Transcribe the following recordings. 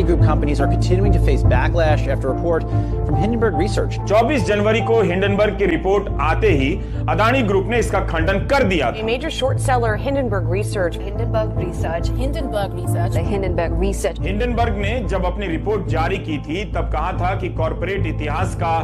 Adani Group companies are continuing to face backlash after a report from Hindenburg Research. 24 जनवरी को Hindenburg की report आते ही Adani group ने इसका खंडन कर दिया A major short seller, Hindenburg Research. Hindenburg ने जब अपनी रिपोर्ट जारी की थी तब कहा था कि कॉर्पोरेट इतिहास का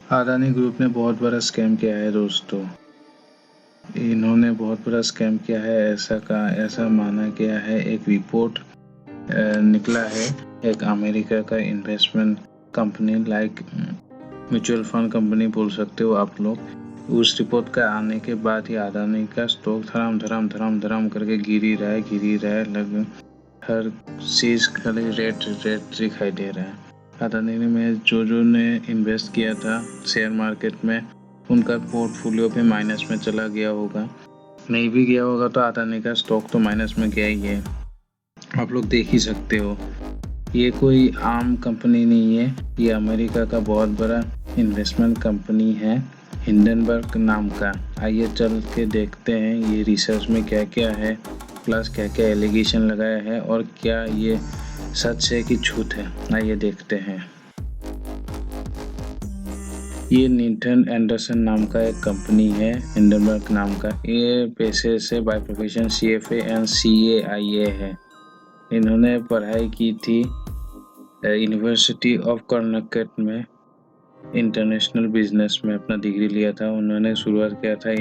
अदानी ग्रुप ने बहुत बड़ा स्कैम किया है दोस्तों। इन्होंने बहुत बड़ा स्कैम किया है, ऐसा माना गया है। एक रिपोर्ट निकला है, एक अमेरिका का investment company like mutual fund company बोल सकते हो आप लोग। उस रिपोर्ट का आने के बाद ही अदानी का स्टॉक धड़ाम करके गिर ही रहा है। लगभग हर चीज खाली रेट दिखाई दे रहा है। अदानी में जो ने इन्वेस्ट किया था शेयर मार्केट में, उनका पोर्टफोलियो भी माइनस में चला गया होगा। नहीं भी गया होगा तो अदानी का स्टॉक तो माइनस में गया ही है, आप लोग देख ही सकते हो। ये कोई आम कंपनी नहीं है, ये अमेरिका का बहुत बड़ा इन्वेस्टमेंट कंपनी है हिंडनबर्ग नाम का। आइए चल के देखते हैं ये रिसर्च में क्या क्या है, प्लस क्या क्या एलिगेशन लगाया है और क्या ये सच है कि झूठ है। आइए देखते हैं। ये नीथन एंडरसन नाम का एक कंपनी है हिंडनबर्ग नाम का। ये पेशे से by profession CFA and CAIA है। इन्होंने पढ़ाई की थी यूनिवर्सिटी ऑफ कर्नाटक में, इंटरनेशनल बिजनेस में अपना डिग्री लिया था। उन्होंने शुरुआत किया था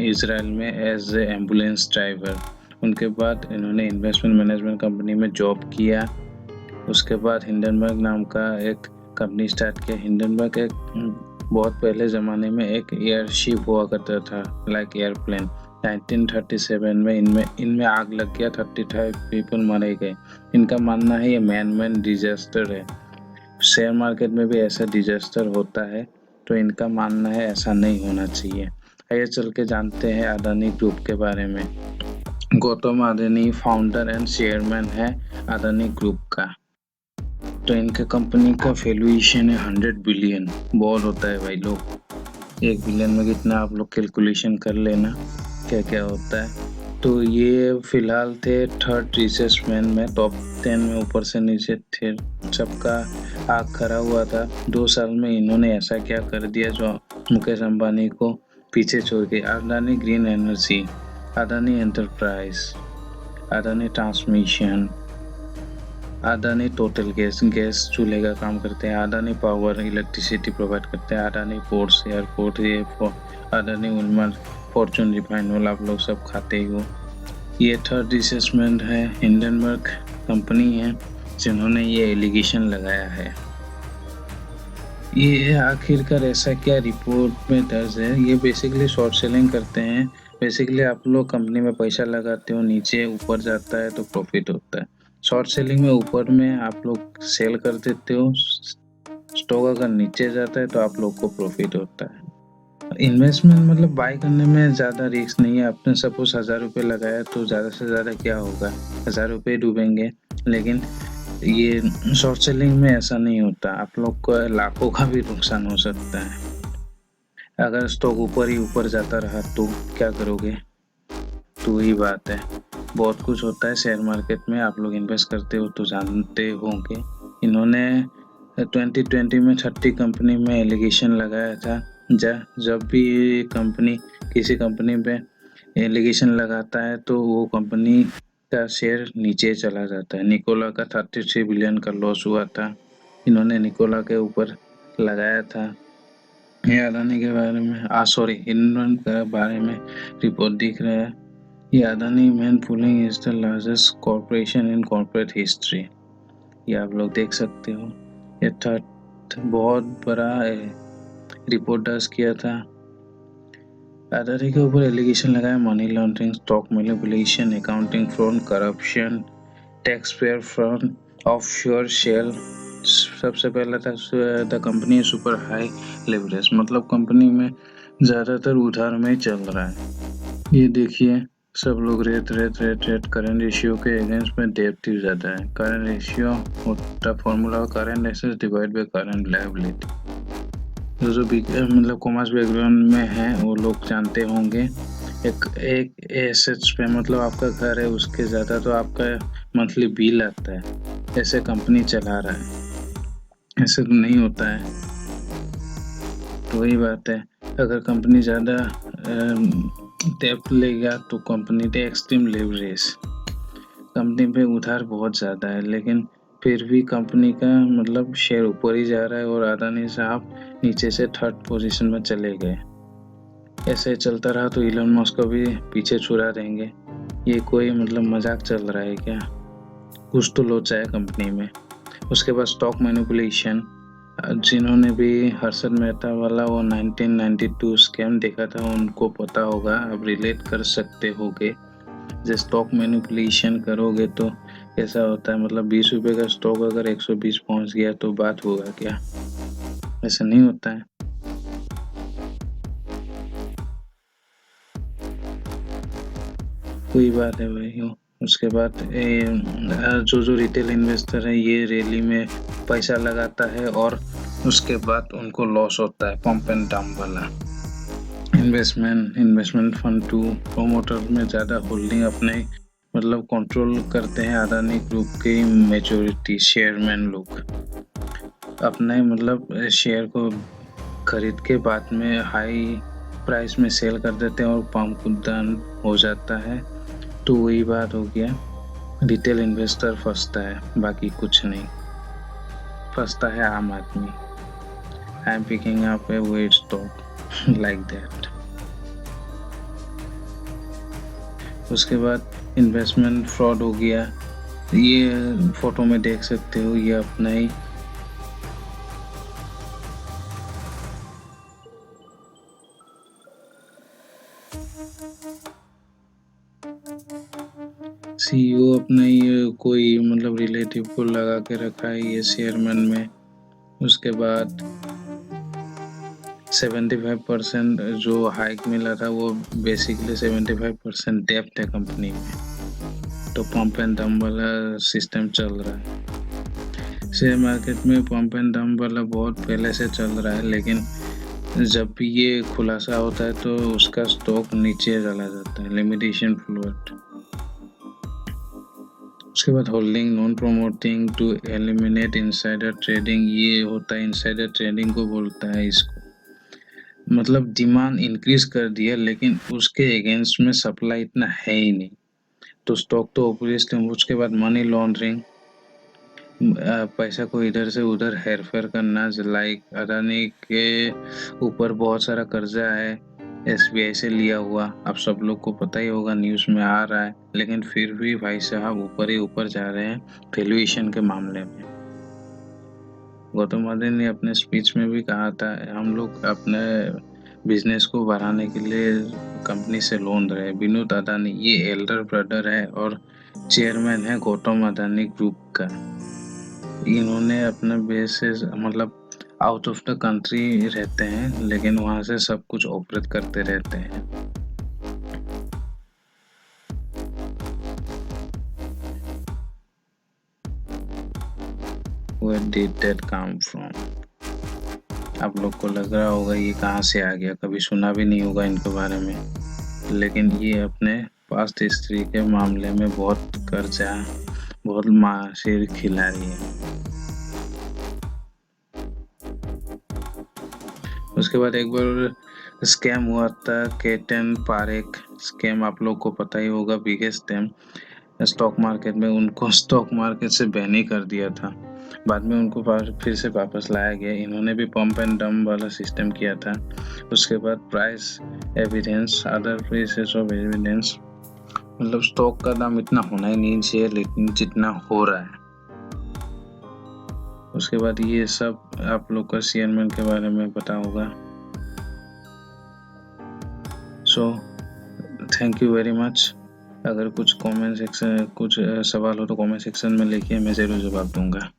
इजराइल में एज ए एम्बुलेंस ड्राइवर। उनके बाद इन्होंने इन्वेस्टमेंट मैनेजमेंट कंपनी में जॉब किया। उसके बाद हिंडनबर्ग नाम का एक कंपनी स्टार्ट किया। हिंडनबर्ग एक बहुत पहले ज़माने में एक एयरशिप हुआ करता था लाइक एयरप्लेन। 1937 में इनमें आग लग गया, 35 पीपल मारे गए। इनका मानना है ये मैन डिजास्टर है। शेयर मार्केट में भी ऐसा डिजास्टर होता है, तो इनका मानना है ऐसा नहीं होना चाहिए। आइए चल के जानते हैं अदानी ग्रुप के बारे में। Gautam Adani founder and chairman है अदानी ग्रुप का। तो इनके कंपनी का वैल्यूएशन है 100 बिलियन। बहुत होता है भाई लोग, 1 बिलियन में कितना, आप लोग कैलकुलेशन कर लेना क्या क्या होता है। तो ये फिलहाल थे थर्ड रिचेस्ट मैन में, टॉप 10 में ऊपर से नीचे थे। सबका आग खड़ा हुआ था। 2 साल में इन्होंने ऐसा क्या कर दिया जो मुकेश अंबानी को पीछे छोड़ के। Adani green energy, Adani enterprise, Adani transmission, Adani total gas चूल्हे का काम करते हैं। अदानी पावर इलेक्ट्रिसिटी प्रोवाइड करते हैं। अदानी पोर्ट्स एयरपोर्ट, ये अदानी उलमर फॉर्चून रिफाइंड ऑयल आप लोग सब खाते ही हो। ये थर्ड रिसेसमेंट है, हिंडनबर्ग कंपनी है जिन्होंने ये एलिगेशन लगाया है। ये आखिरकार ऐसा क्या रिपोर्ट में दर्ज है। ये बेसिकली शॉर्ट सेलिंग करते हैं। बेसिकली आप लोग कंपनी में पैसा लगाते हो, नीचे ऊपर जाता है तो प्रॉफिट होता है। शॉर्ट सेलिंग में ऊपर में आप लोग सेल कर देते हो, स्टॉक अगर नीचे जाता है तो आप लोग को प्रॉफिट होता है। इन्वेस्टमेंट मतलब बाय करने में ज़्यादा रिस्क नहीं है। आपने सपोज 1000 रुपये लगाया तो ज़्यादा से ज़्यादा क्या होगा, 1000 रुपये डूबेंगे। लेकिन ये शॉर्ट सेलिंग में ऐसा नहीं होता, आप लोग को लाखों का भी नुकसान हो सकता है। अगर स्टॉक ऊपर ही ऊपर जाता रहा तो क्या करोगे, तो ही बात है। बहुत कुछ होता है शेयर मार्केट में, आप लोग इन्वेस्ट करते हो तो जानते होंगे। इन्होंने 2020 में 30 कंपनी में एलिगेशन लगाया था। जब भी कंपनी किसी कंपनी पे एलिगेशन लगाता है तो वो कंपनी का शेयर नीचे चला जाता है। निकोला का 33 बिलियन का लॉस हुआ था, इन्होंने निकोला के ऊपर लगाया था। ये अदानी के बारे में हिंडनबर्ग के बारे में रिपोर्ट दिख रहा है। ये Adani man pulling is the largest corporation in corporate history, ये आप लोग देख सकते हो। ये बहुत बड़ा रिपोर्ट दर्ज किया था। अदानी के ऊपर एलिगेशन लगाया money laundering, stock manipulation, accounting fraud, corruption, tax payer fraud, offshore shell. सबसे पहला था the company super high leverage, मतलब कंपनी में ज़्यादातर उधार में चल रहा है। ये देखिए सब लोग रेट करंट रेशियो के अगेंस्ट में डेब्ट ही ज़्यादा है। करंट रेशियो होता formula current assets divide by current liability. जो मतलब कॉमर्स बैकग्राउंड में है वो लोग जानते होंगे। एक एक एसेट्स पे मतलब आपका घर है उसके ज़्यादा तो आपका मंथली बिल आता है, ऐसे कंपनी चला रहा है, ऐसे तो नहीं होता है। तो वही बात है, अगर कंपनी ज़्यादा डेब्ट लेगा तो कंपनी पे एक्सट्रीम लेवरेज, कंपनी पे उधार बहुत ज़्यादा है, लेकिन फिर भी कंपनी का मतलब शेयर ऊपर ही जा रहा है और अदानी साहब नीचे से थर्ड पोजीशन में चले गए। ऐसे चलता रहा तो इलोन मस्क को भी पीछे छुड़ा देंगे। ये कोई मतलब मजाक चल रहा है क्या? कुछ तो लोचा है कंपनी में। उसके बाद स्टॉक मैनिपुलेशन, जिन्होंने भी हर्षद मेहता वाला वो 1992 स्कैम देखा था उनको पता होगा, अब रिलेट कर सकते होगे। जब स्टॉक मैनिपुलेशन करोगे तो कैसा होता है, मतलब 20 रुपए का स्टॉक अगर 120 पहुंच गया तो बात होगा क्या? ऐसा नहीं होता है। कोई बात है भाई हो। उसके बाद जो रिटेल इन्वेस्टर है ये रैली में पैसा लगाता है और उसके बाद उनको लॉस होता है, पंप एंड डंप वाला। इन्वेस्टमेंट फंड टू प्रोमोटर में ज़्यादा होल्डिंग अपने मतलब कंट्रोल करते हैं अदानी ग्रुप के मेजॉरिटी शेयरमैन लोग, अपने मतलब शेयर को खरीद के बाद में हाई प्राइस में सेल कर देते हैं और पंप डाउन हो जाता है। तो वही बात हो गया, रिटेल इन्वेस्टर फंसता है, बाकी कुछ नहीं। फंसता है आम आदमी। I am picking up a wet stock like that. उसके बाद इन्वेस्टमेंट फ्रॉड हो गया, ये फोटो में देख सकते हो, ये अपना ही सीईओ अपना ही कोई मतलब रिलेटिव को लगा के रखा है ये शेयरमैन में। उसके बाद 75% जो हाइक मिला था वो बेसिकली 75% डेप्ट है कंपनी में। तो पंप एंड डंप वाला सिस्टम चल रहा है शेयर मार्केट में। पंप एंड डंप वाला बहुत पहले से चल रहा है, लेकिन जब भी ये खुलासा होता है तो उसका स्टॉक नीचे चला जाता है, लिमिटेशन फ्लोट। उसके बाद holding non promoting to eliminate insider trading, ये होता है इनसाइडर ट्रेडिंग को बोलता है इसको। मतलब डिमांड इंक्रीज कर दिया लेकिन उसके अगेंस्ट में सप्लाई इतना है ही नहीं, तो स्टॉक तो ऑब्वियसली। उसके बाद मनी लॉन्ड्रिंग, पैसा को इधर से उधर हेरफेर करना, लाइक अदानी के ऊपर बहुत सारा कर्जा है एसबीआई से लिया हुआ, अब सब लोग को पता ही होगा, न्यूज़ में आ रहा है, लेकिन फिर भी भाई साहब ऊपर ही ऊपर जा रहे हैं वैल्यूएशन के मामले में। गौतम अदानी ने अपने स्पीच में भी कहा था हम लोग अपने बिजनेस को बढ़ाने के लिए कंपनी से लोन रहे। विनोद अदानी ये एल्डर ब्रदर है और चेयरमैन है गौतम अदानी ग्रुप का। इन्होंने अपने बेसिस मतलब आउट ऑफ द कंट्री रहते हैं, लेकिन वहां से सब कुछ ऑपरेट करते रहते हैं। Where did that come from? आप लोग को लग रहा होगा ये कहाँ से आ गया, कभी सुना भी नहीं होगा इनके बारे में, लेकिन ये अपने पास्ट हिस्ट्री के मामले में बहुत कर्जा, बहुत माशिर खिलाड़ी है। उसके बाद एक बार स्कैम हुआ था, केटन पारेख स्कैम, आप लोग को पता ही होगा, बिगेस्ट स्कैम स्टॉक मार्केट में। उनको स्टॉक मार्केट से बैन ही कर दिया था, बाद में उनको फिर से वापस लाया गया। इन्होंने भी पंप एंड डंप वाला सिस्टम किया था। उसके बाद price evidence, other places of evidence, मतलब स्टॉक का दाम इतना होना ही नहीं चाहिए लेकिन जितना हो रहा है। उसके बाद ये सब आप लोग का शेयरमैन के बारे में पता होगा। So thank you very much. अगर कुछ कमेंट सेक्शन, कुछ सवाल हो तो कमेंट सेक्शन में लिखिए, मैं ज़रूर जवाब दूंगा।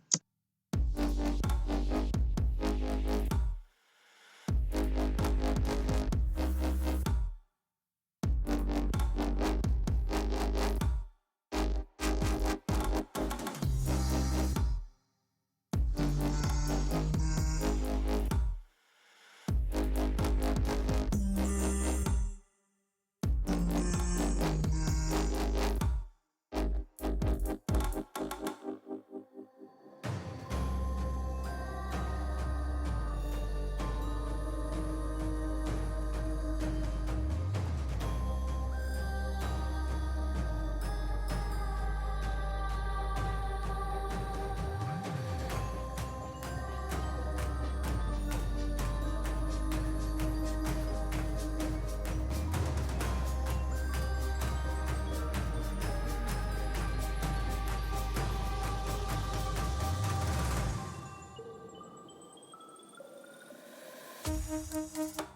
है।